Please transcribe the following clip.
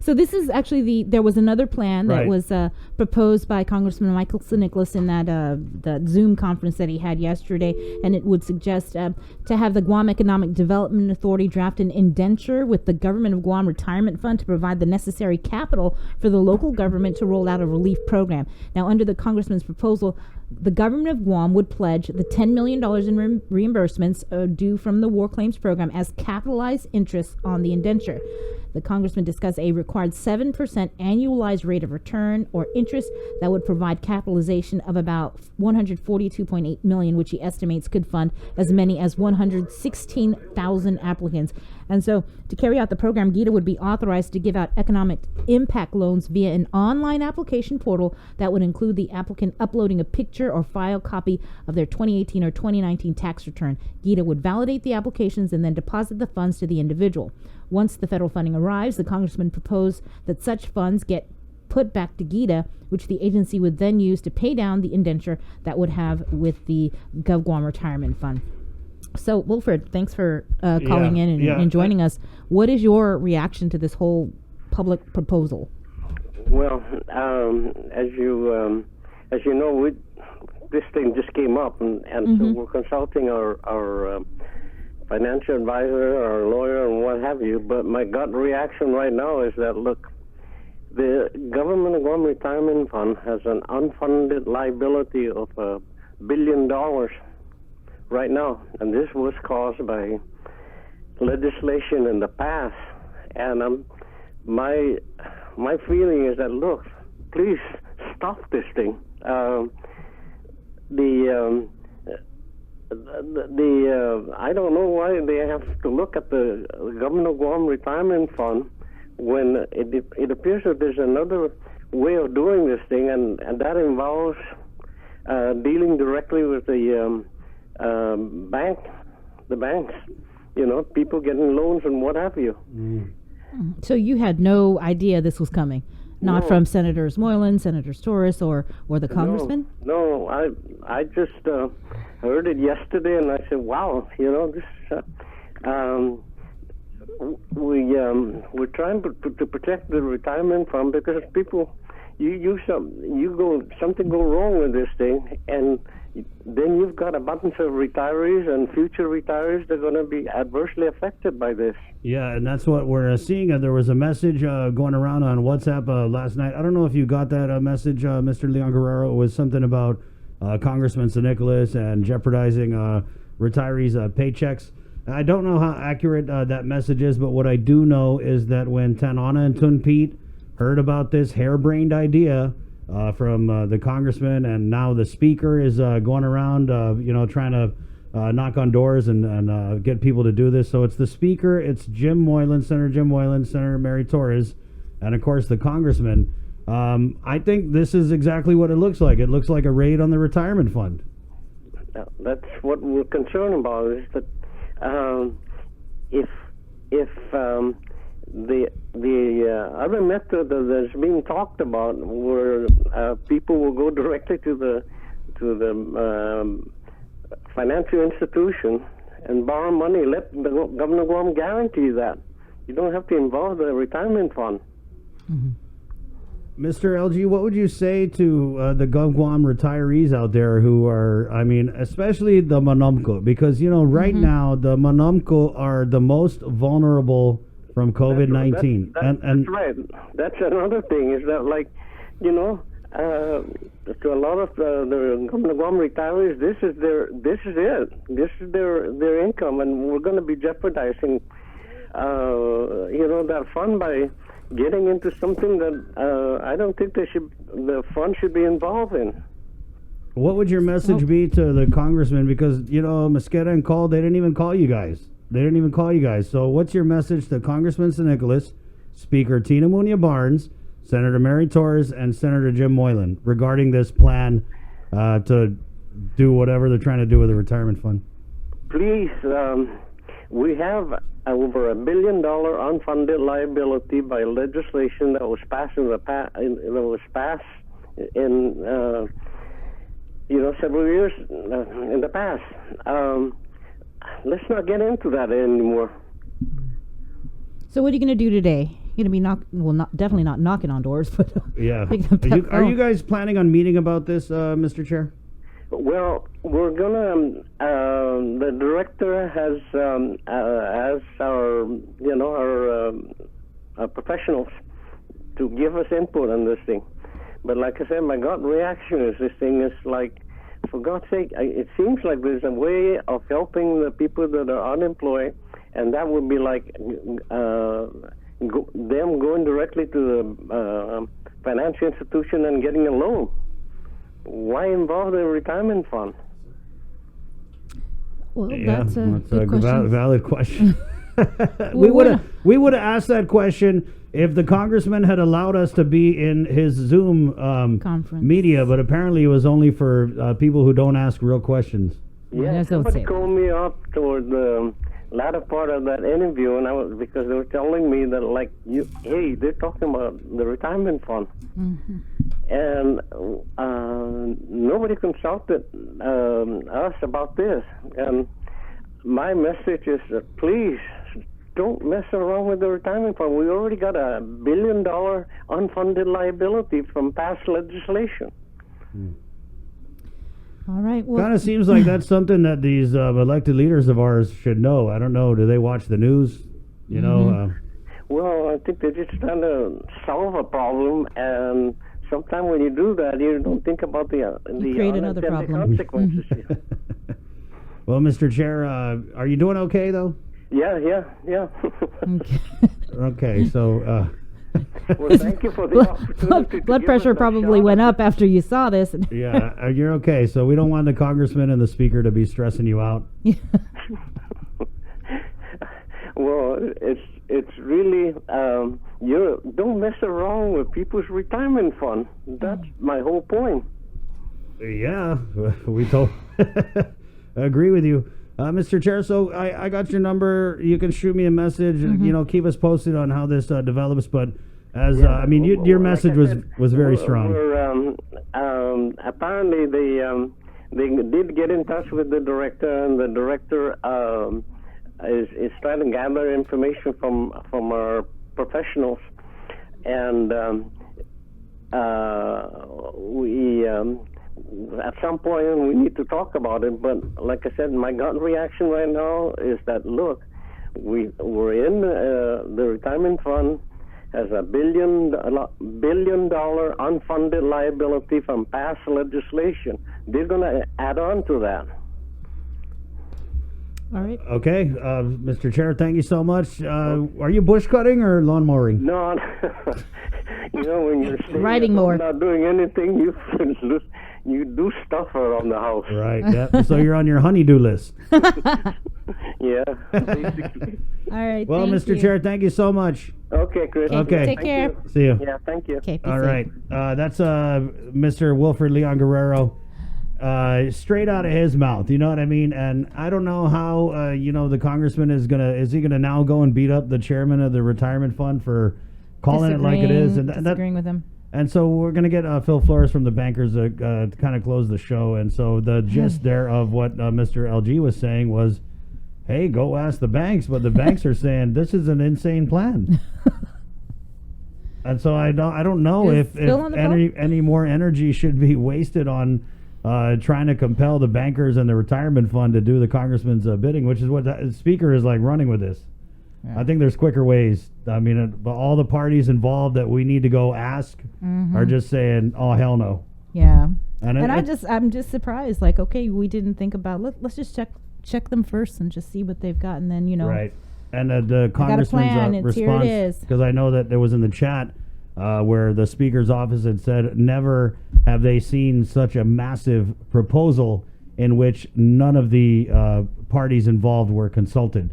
So this is actually there was another plan that Right. was proposed by Congressman Michael Nicholas in that the Zoom conference that he had yesterday, and it would suggest to have the Guam Economic Development Authority draft an indenture with the government of Guam Retirement Fund to provide the necessary capital for the local government to roll out a relief program. Now, under the congressman's proposal, the government of Guam would pledge the $10 million in reimbursements due from the War Claims Program as capitalized interest on the indenture. The congressman discussed a required 7% annualized rate of return or interest that would provide capitalization of about $142.8 million, which he estimates could fund as many as 116,000 applicants. And so, to carry out the program, GITA would be authorized to give out economic impact loans via an online application portal that would include the applicant uploading a picture or file copy of their 2018 or 2019 tax return. GITA would validate the applications and then deposit the funds to the individual. Once the federal funding arrives, the congressman proposed that such funds get put back to GITA, which the agency would then use to pay down the indenture that would have with the GovGuam Retirement Fund. So, Wilfred, thanks for calling in and joining us. What is your reaction to this whole public proposal? Well, as you know, this thing just came up, and so we're consulting our financial advisor, our lawyer, and what have you. But my gut reaction right now is that, look, the government of Guam Retirement Fund has an unfunded liability of $1 billion right now, and this was caused by legislation in the past. And my feeling is that, look, please stop this thing. I don't know why they have to look at the government of Guam Retirement Fund when it appears that there's another way of doing this thing, and that involves dealing directly with the banks, people getting loans and what have you. So you had no idea this was coming? Not from Senators Moylan, Senators Torres, or the congressman? No, I just heard it yesterday, and I said, "Wow, this." We're trying to protect the retirement fund because people, something go wrong with this thing, and then you've got a bunch of retirees and future retirees that are going to be adversely affected by this. Yeah, and that's what we're seeing. There was a message going around on WhatsApp last night. I don't know if you got that message, Mr. Leon Guerrero. It was something about Congressman Nicholas and jeopardizing retirees' paychecks. I don't know how accurate that message is, but what I do know is that when Tanana and Tunpete heard about this harebrained idea from the congressman, and now the speaker is going around, trying to knock on doors and get people to do this. So it's the speaker, it's Senator Jim Moylan, Senator Mary Torres, and of course the congressman. I think this is exactly what it looks like. It looks like a raid on the retirement fund. That's what we're concerned about, is that if the other method that's being talked about, where people will go directly to the financial institution and borrow money, let the Governor of Guam guarantee that. You don't have to involve the retirement fund. Mm-hmm. Mr. LG, what would you say to the GovGuam retirees out there who are, especially the Manumco? Because, right now, the Manumco are the most vulnerable from COVID-19. That's right. That's another thing, is that, to a lot of the Governor of Guam retirees, this is their income, and we're going to be jeopardizing, that fund by getting into something that I don't think the fund should be involved in. What would your message be to the congressman? Because, Mosqueda and Call, they didn't even call you guys. So what's your message to Congressman Nicholas, Speaker Tina Munia Barnes, Senator Mary Torres, and Senator Jim Moylan regarding this plan to do whatever they're trying to do with the retirement fund? Please, we have over $1 billion unfunded liability by legislation that was passed several years in the past. Let's not get into that anymore. So what are you going to do today? You're gonna be definitely not knocking on doors, but Yeah. picking up Are that you, are phone. you guys planning on meeting about this, Mr. Chair? Well, we're gonna. The director has our professionals to give us input on this thing. But like I said, my gut reaction is this thing is like, for God's sake, it seems like there's a way of helping the people that are unemployed, and that would be like them going directly to the financial institution and getting a loan. Why involve the retirement fund? Well, that's a good question. Valid question. Well, we would have asked that question if the congressman had allowed us to be in his Zoom Conference. media, but apparently it was only for people who don't ask real questions. Yeah, Yes, they'll somebody say called me up toward the latter part of that interview, and because they were telling me that, like, hey, they're talking about the retirement fund, and nobody consulted us about this. And my message is, please don't mess around with the retirement fund. We already got a $1 billion unfunded liability from past legislation. All right. Well, Kind of seems like that's something that these elected leaders of ours should know. I don't know. Do they watch the news? You know. Well, I think they're just trying to solve a problem, and sometimes when you do that, you don't think about the create another unintended problem. consequences. Well, Mr. Chair, are you doing okay though? Yeah. okay. Okay, so. Well, thank you for the opportunity. to blood give pressure us a probably shot. went up after you saw this. Yeah, you're okay. So we don't want the congressman and the speaker to be stressing you out. Well, it's really you don't mess around with people's retirement fund. That's my whole point. Yeah, we agree with you. Mr. Chair, so I got your number. You can shoot me a message. You know, keep us posted on how this develops. But as I mean, your message was very strong. Apparently, they did get in touch with the director, and the director is trying to gather information from our professionals, and we. At some point, we need to talk about it. But like I said, my gut reaction right now is that, look, we're in the retirement fund has a $1 billion unfunded liability from past legislation. They're going to add on to that. All right. Okay, Mr. Chair, thank you so much. Are you bush cutting or lawn mowing? No, you know, when you're staying Riding at home mower. not doing anything, you do stuff around the house. Right. Yeah. So you're on your honeydew list. Yeah, basically. All right. Well, thank Mr. you. Chair, thank you so much. Okay, Chris. Okay. Take Thank care. you. See you. Yeah, thank you. Okay. be All safe. right. That's Mr. Wilfred Leon Guerrero. Straight out of his mouth, you know what I mean? And I don't know how, the congressman is he gonna now go and beat up the chairman of the retirement fund for calling it like it is? And disagreeing with him. And so we're gonna get Phil Flores from the bankers to kind of close the show. And so the gist there of what Mr. LG was saying was, hey, go ask the banks, but the banks are saying this is an insane plan. And so I don't know Is if Phil on the phone? any more energy should be wasted on trying to compel the bankers and the retirement fund to do the congressman's bidding, which is what the speaker is like running with this. Yeah. I think there's quicker ways. I mean, but all the parties involved that we need to go ask are just saying, "Oh hell no." Yeah. And I'm just surprised. Like, okay, we didn't think about. Let's just check them first and just see what they've got, and then right. And the plan. congressman's It's here it response, is. because I know that there was in the chat where the speaker's office had said, never have they seen such a massive proposal in which none of the parties involved were consulted.